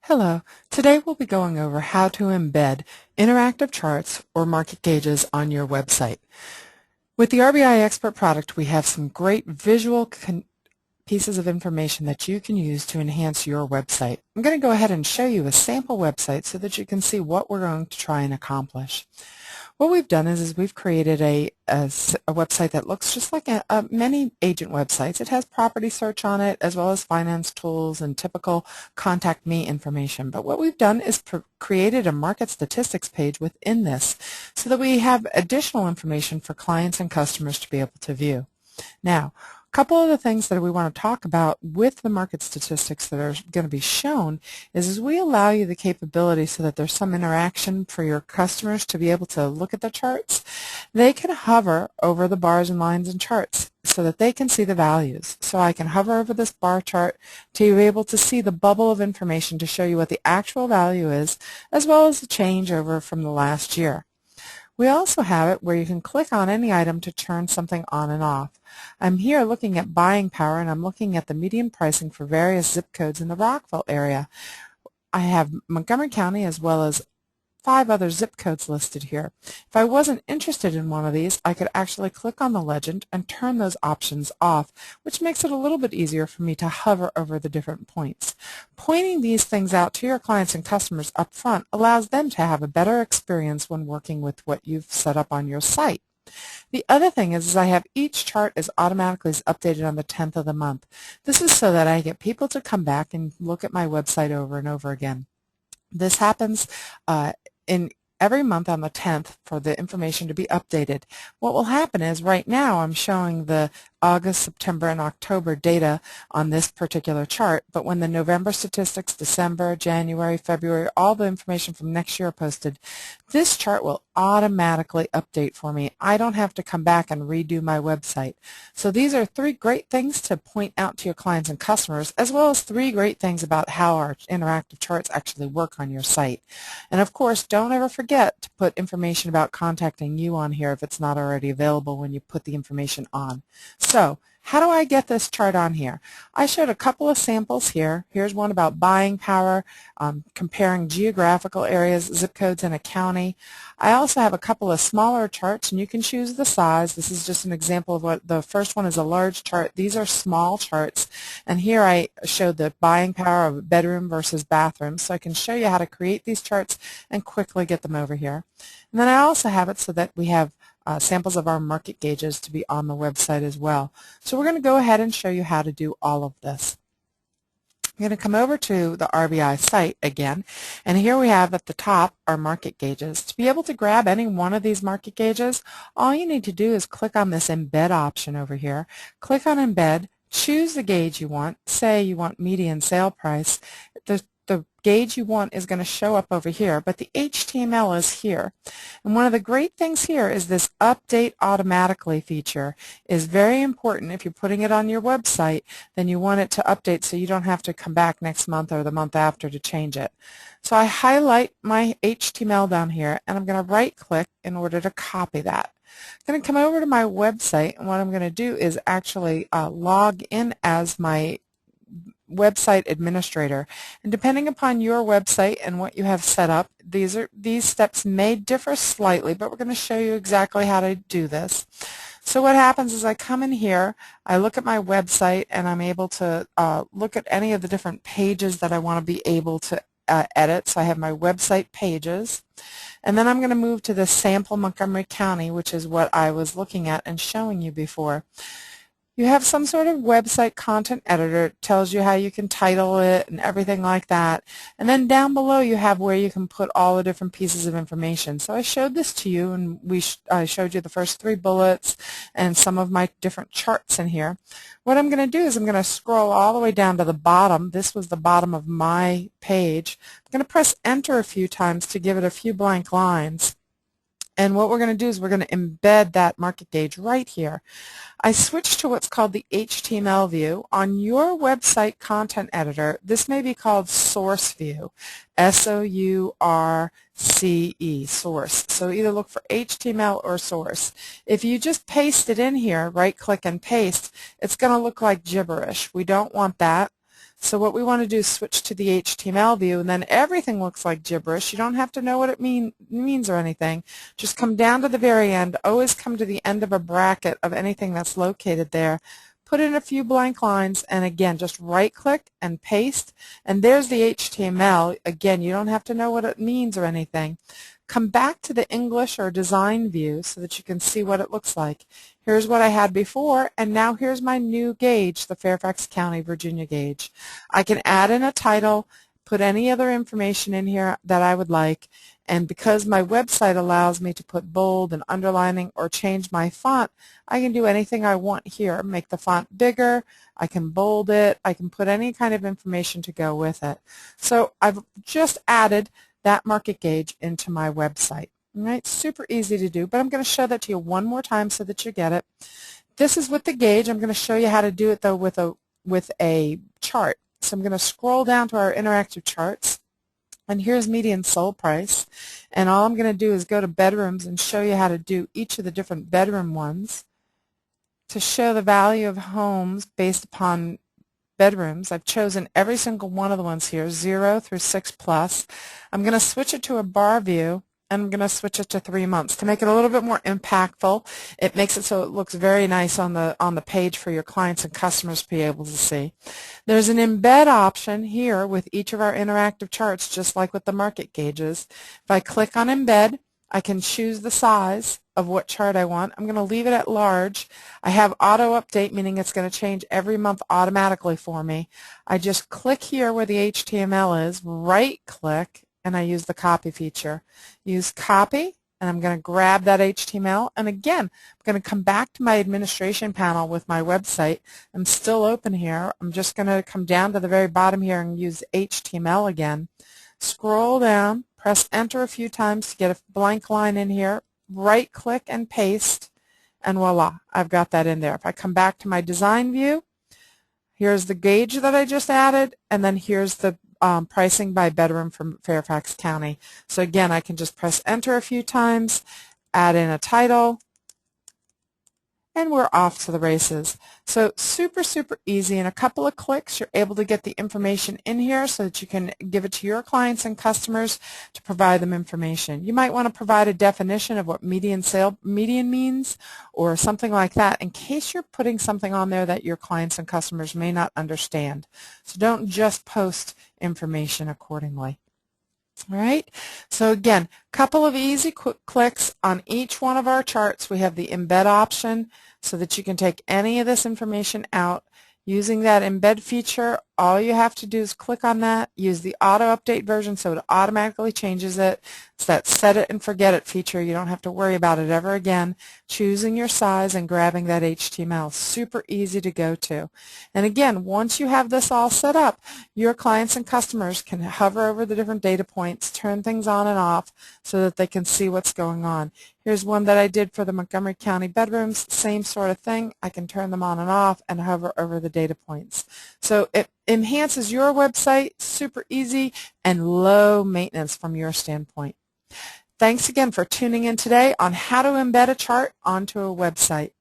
Hello. Today we'll be going over how to embed interactive charts or market gauges on your website. With the RBI Expert product, we have some great visual pieces of information that you can use to enhance your website. I'm going to go ahead and show you a sample website so that you can see what we're going to try and accomplish. What we've done is we've created a website that looks just like many agent websites. It has property search on it as well as finance tools and typical contact me information. But what we've done is created a market statistics page within this so that we have additional information for clients and customers to be able to view. Now, a couple of the things that we want to talk about with the market statistics that are going to be shown is we allow you the capability so that there's some interaction for your customers to be able to look at the charts. They can hover over the bars and lines and charts so that they can see the values. So I can hover over this bar chart to be able to see the bubble of information to show you what the actual value is as well as the change over from the last year. We also have it where you can click on any item to turn something on and off. I'm here looking at buying power, and I'm looking at the median pricing for various zip codes in the Rockville area. I have Montgomery County as well as 5 other zip codes listed here. If I wasn't interested in one of these, I could actually click on the legend and turn those options off, which makes it a little bit easier for me to hover over the different points. Pointing these things out to your clients and customers up front allows them to have a better experience when working with what you've set up on your site. The other thing is I have each chart is automatically updated on the 10th of the month. This is so that I get people to come back and look at my website over and over again. This happens in every month on the 10th for the information to be updated. What will happen is right now I'm showing the August, September, and October data on this particular chart, but when the November statistics, December, January, February, all the information from next year are posted, this chart will automatically update for me. I don't have to come back and redo my website. So these are 3 great things to point out to your clients and customers, as well as 3 great things about how our interactive charts actually work on your site. And of course, don't ever forget to put information about contacting you on here if it's not already available when you put the information on. So, how do I get this chart on here? I showed a couple of samples here. Here's one about buying power, comparing geographical areas, zip codes in a county. I also have a couple of smaller charts, and you can choose the size. This is just an example of what the first one is a large chart. These are small charts, and here I showed the buying power of bedroom versus bathroom, so I can show you how to create these charts and quickly get them over here. And then I also have it so that we have samples of our market gauges to be on the website as well. So we're going to go ahead and show you how to do all of this. I'm going to come over to the RBI site again, and here we have at the top our market gauges. To be able to grab any one of these market gauges, all you need to do is click on this Embed option over here. Click on Embed, choose the gauge you want. Say you want median sale price. The gauge you want is going to show up over here, but the HTML is here. And one of the great things here is this Update Automatically feature is very important. If you're putting it on your website, then you want it to update so you don't have to come back next month or the month after to change it. So I highlight my HTML down here, and I'm going to right-click in order to copy that. I'm going to come over to my website, and what I'm going to do is actually log in as my website administrator, and depending upon your website and what you have set up, these steps may differ slightly, but we're going to show you exactly how to do this. So what happens is I come in here, I look at my website, and I'm able to look at any of the different pages that I want to be able to edit. So I have my website pages, and then I'm going to move to the sample Montgomery County, which is what I was looking at and showing you before. You have some sort of website content editor. It tells you how you can title it and everything like that. And then down below you have where you can put all the different pieces of information. So I showed this to you, and I showed you the first 3 bullets and some of my different charts in here. What I'm going to do is I'm going to scroll all the way down to the bottom. This was the bottom of my page. I'm going to press Enter a few times to give it a few blank lines. And what we're going to do is we're going to embed that market gauge right here. I switched to what's called the HTML view. On your website content editor, this may be called Source View, S-O-U-R-C-E, Source. So either look for HTML or Source. If you just paste it in here, right-click and paste, it's going to look like gibberish. We don't want that. So what we want to do is switch to the HTML view, and then everything looks like gibberish. You don't have to know what it means or anything. Just come down to the very end. Always come to the end of a bracket of anything that's located there. Put in a few blank lines, and again, just right-click and paste, and there's the HTML. Again, you don't have to know what it means or anything. Come back to the English or design view so that you can see what it looks like. Here's what I had before, and now here's my new gauge, the Fairfax County, Virginia gauge. I can add in a title, put any other information in here that I would like, and because my website allows me to put bold and underlining or change my font, I can do anything I want here. Make the font bigger, I can bold it, I can put any kind of information to go with it. So I've just added that market gauge into my website. All right, super easy to do, but I'm going to show that to you one more time so that you get it. This is with the gauge. I'm going to show you how to do it though with a chart. So I'm going to scroll down to our interactive charts, and here's median sold price, and all I'm going to do is go to bedrooms and show you how to do each of the different bedroom ones to show the value of homes based upon bedrooms. I've chosen every single one of the ones here, 0 through 6 plus. I'm going to switch it to a bar view, and I'm going to switch it to 3 months to make it a little bit more impactful. It makes it so it looks very nice on the page for your clients and customers to be able to see. There's an embed option here with each of our interactive charts, just like with the market gauges. If I click on embed, I can choose the size of what chart I want. I'm going to leave it at large. I have auto update, meaning it's going to change every month automatically for me. I just click here where the HTML is, right click, and I use the copy feature. Use copy, and I'm going to grab that HTML, and again, I'm going to come back to my administration panel with my website. I'm still open here. I'm just going to come down to the very bottom here and use HTML again. Scroll down, press enter a few times to get a blank line in here, right click and paste, and voila, I've got that in there. If I come back to my design view, here's the gauge that I just added, and then here's the pricing by bedroom from Fairfax County. So again, I can just press enter a few times, add in a title, and we're off to the races. So super, super easy. In a couple of clicks, you're able to get the information in here so that you can give it to your clients and customers to provide them information. You might want to provide a definition of what median means or something like that in case you're putting something on there that your clients and customers may not understand. So don't just post information accordingly. All right, so again, couple of easy quick clicks on each one of our charts. We have the embed option so that you can take any of this information out. Using that embed feature, all you have to do is click on that, use the auto update version so it automatically changes it. It's that set it and forget it feature. You don't have to worry about it ever again. Choosing your size and grabbing that HTML. Super easy to go to. And again, once you have this all set up, your clients and customers can hover over the different data points, turn things on and off so that they can see what's going on. Here's one that I did for the Montgomery County bedrooms, same sort of thing. I can turn them on and off and hover over the data points. So it enhances your website, super easy and low maintenance from your standpoint. Thanks again for tuning in today on how to embed a chart onto a website.